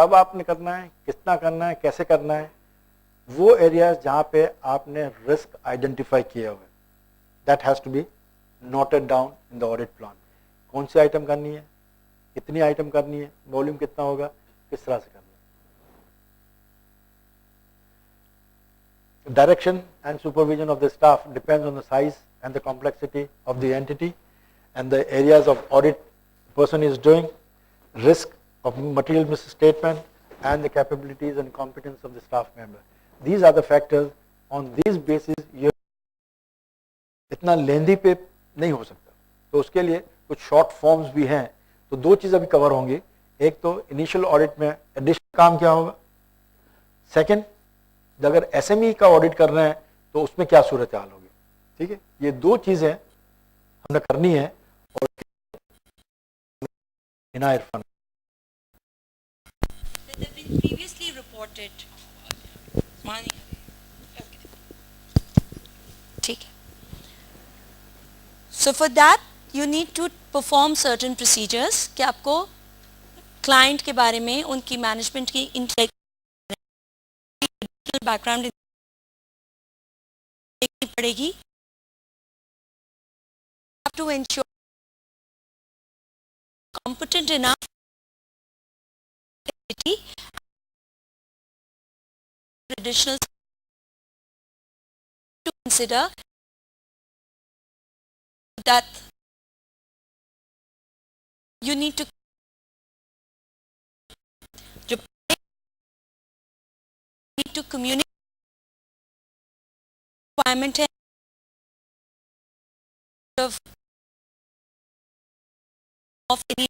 कब आपने करना है, कितना करना है, कैसे करना है, वो एरियाज जहाँ पे आपने रिस्क आइडेंटिफाई किए हुए, that has to be noted down in the audit plan. कौन सी आइटम करनी है, कितनी आइटम करनी है, वॉल्यूम कितना होगा, किस तरह से करनी है। Direction and supervision of the staff depends on the size and the complexity of the entity and the areas of audit the person is doing, risk of material misstatement and the capabilities and competence of the staff member. These are the factors. On these basis you इतना लेंदी पे नहीं हो सकता, तो उसके लिए कुछ short forms भी हैं। तो दो चीज़ अभी कवर होंगी, एक तो इनिशियल ऑडिट में एडिशनल काम क्या होगा, सेकंड अगर एसएमई का ऑडिट कर रहे हैं तो उसमें क्या सूरत हाल होगी। ठीक है, ये दो चीजें हमने करनी है। और इरफान previously reported money. ठीक है, so for that you need to perform certain procedures कि आपको क्लाइंट के बारे में, उनकी मैनेजमेंट की इंटेलेक्चुअल बैकग्राउंड देखनी पड़ेगी to ensure competent enough additional to consider that you need to communicate requirement of any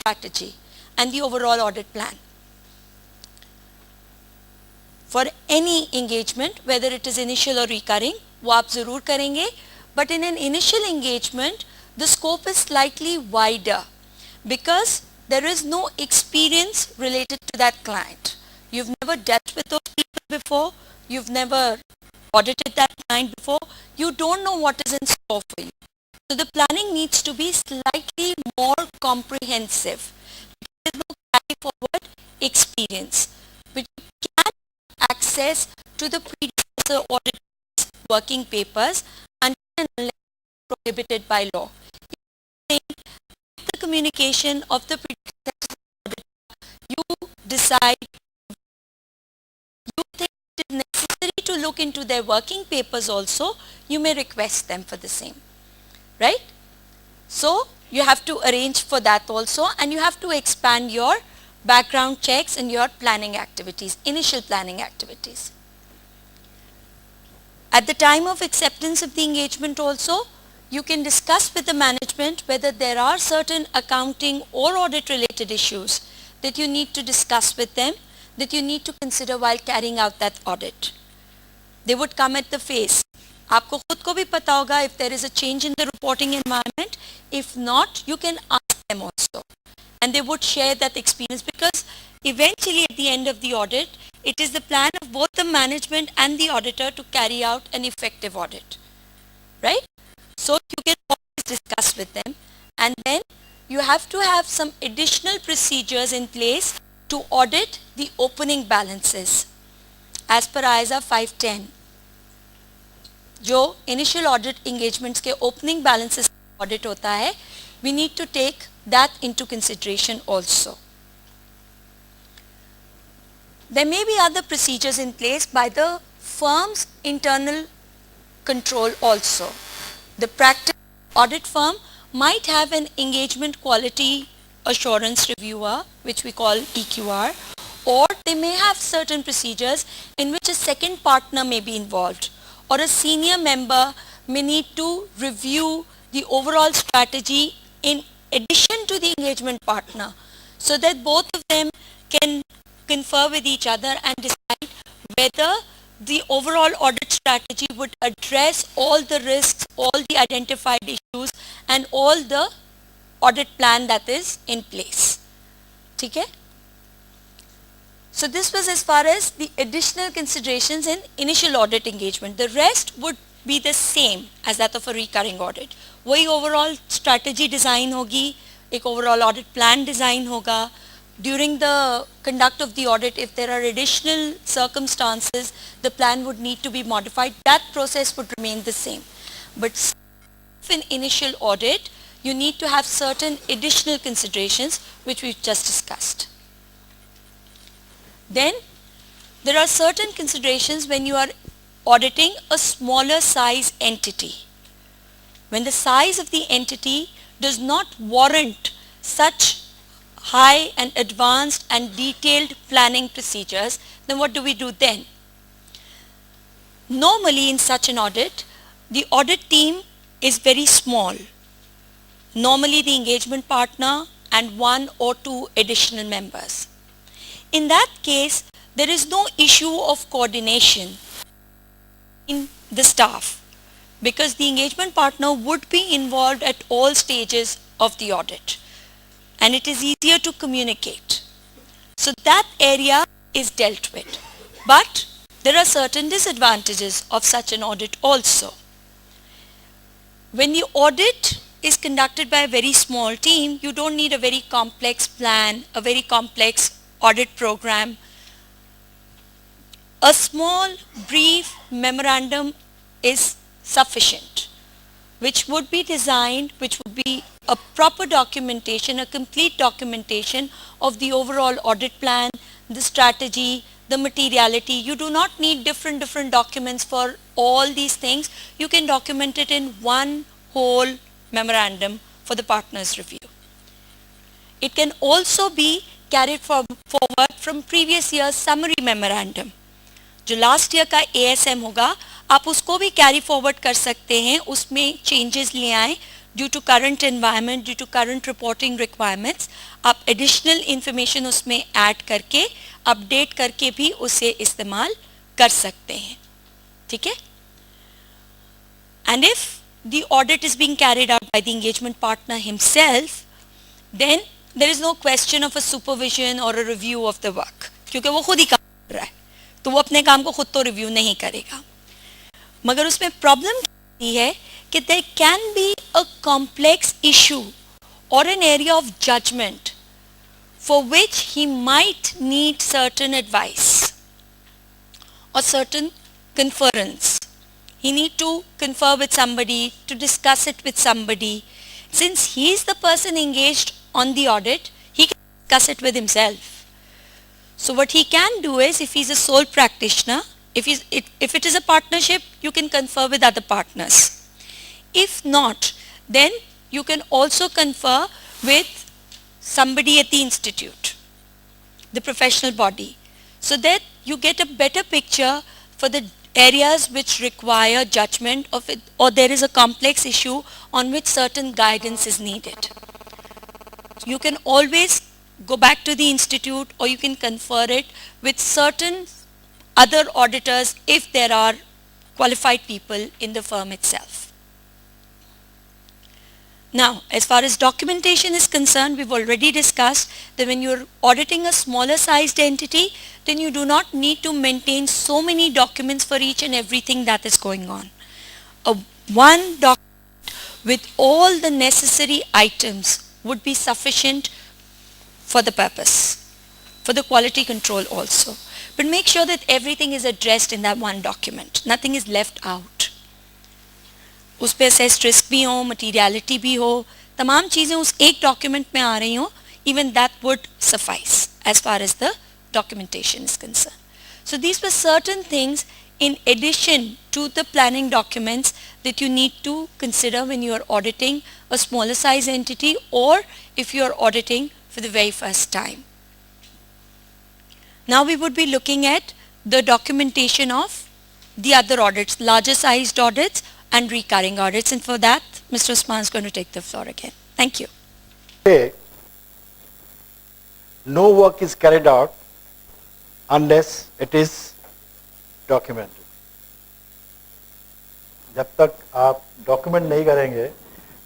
strategy and the overall audit plan for any engagement, whether it is initial or recurring, वो आप ज़रूर करेंगे. But in an initial engagement, the scope is slightly wider because there is no experience related to that client. You've never dealt with those people before, you've never audited that client before, you don't know what is in store for you. So the planning needs to be slightly more comprehensive. There is no carry forward experience, which you can access to the predecessor audit working papers unless prohibited by law. The communication of the predecessor auditor, you decide, you think it is necessary to look into their working papers also, you may request them for the same. Right? So you have to arrange for that also, and you have to expand your background checks and your planning activities, initial planning activities. At the time of acceptance of the engagement also, you can discuss with the management whether there are certain accounting or audit related issues that you need to discuss with them, that you need to consider while carrying out that audit. They would come at the face. आपको खुद को भी पता होगा if there is a change in the reporting environment. If not, you can ask them also, and they would share that experience, because eventually at the end of the audit, it is the plan of both the management and the auditor to carry out an effective audit, right? So you can always discuss with them, and then you have to have some additional procedures in place to audit the opening balances as per ISA 510. जो initial audit engagements के opening balances audit होता है, we need to take that into consideration also. There may be other procedures in place by the firm's internal control also. The practice audit firm might have an engagement quality assurance reviewer, which we call EQR, or they may have certain procedures in which a second partner may be involved, or a senior member may need to review the overall strategy in addition to the engagement partner, so that both of them can confer with each other and decide whether the overall audit strategy would address all the risks, all the identified issues, and all the audit plan that is in place. ठीक है? So this was as far as the additional considerations in initial audit engagement. The rest would be the same as that of a recurring audit. वही overall strategy design होगी, एक overall audit plan design होगा. During the conduct of the audit, if there are additional circumstances, the plan would need to be modified. That process would remain the same. But in initial audit, you need to have certain additional considerations which we've just discussed. Then there are certain considerations when you are auditing a smaller size entity. When the size of the entity does not warrant such high and advanced and detailed planning procedures, then what do we do then? Normally in such an audit, the audit team is very small. Normally the engagement partner and 1 or 2 additional members. In that case, there is no issue of coordination in the staff because the engagement partner would be involved at all stages of the audit and it is easier to communicate. So that area is dealt with. But there are certain disadvantages of such an audit also. When the audit is conducted by a very small team, you don't need a very complex plan, a very complex audit program. A small, brief memorandum is sufficient, which would be designed, which would be a proper documentation, a complete documentation of the overall audit plan, the strategy, the materiality. You do not need different documents for all these things. You can document it in one whole memorandum for the partner's review. It can also be carried forward from previous year's summary memorandum. जो last year का ASM होगा, आप उसको भी carry forward कर सकते हैं, उसमें changes ले आएं due to current environment, due to current reporting requirements. आप additional information उसमें add करके, update करके भी उसे इस्तेमाल कर सकते हैं, ठीक है? And if the audit is being carried out by the engagement partner himself, then there is no question of a supervision or a review of the work, क्योंकि वो खुद ही काम कर रहा है, तो वो अपने काम को खुद तो review नहीं करेगा. मगर उसमें problem ये है कि there can be a complex issue or an area of judgment for which he might need certain advice or certain conference. He need to confer with somebody, to discuss it with somebody. Since he is the person engaged on the audit, he can discuss it with himself. So what he can do is, if he's a sole practitioner, if it is a partnership, you can confer with other partners. If not, then you can also confer with somebody at the institute, the professional body, so that you get a better picture for the areas which require judgment of it, or there is a complex issue on which certain guidance is needed. You can always go back to the institute, or you can confer it with certain other auditors if there are qualified people in the firm itself. Now, as far as documentation is concerned, we've already discussed that when you're auditing a smaller sized entity, then you do not need to maintain so many documents for each and everything that is going on. One document with all the necessary items would be sufficient for the purpose, for the quality control also. But make sure that everything is addressed in that one document. Nothing is left out. उस पे assessed risk भी हो, materiality भी हो, तमाम चीज़ें उस एक document में आ रही हो, even that would suffice as far as the documentation is concerned. So these were certain things in addition to the planning documents that you need to consider when you are auditing a smaller size entity, or if you are auditing for the very first time. Now we would be looking at the documentation of the other audits, larger sized audits and recurring audits, and for that Mr. Usman is going to take the floor again. Thank you. Okay. No work is carried out unless it is documented. जब तक आप document नहीं करेंगे,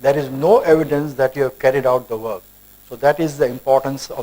there is no evidence that you have carried out the work. So that is the importance of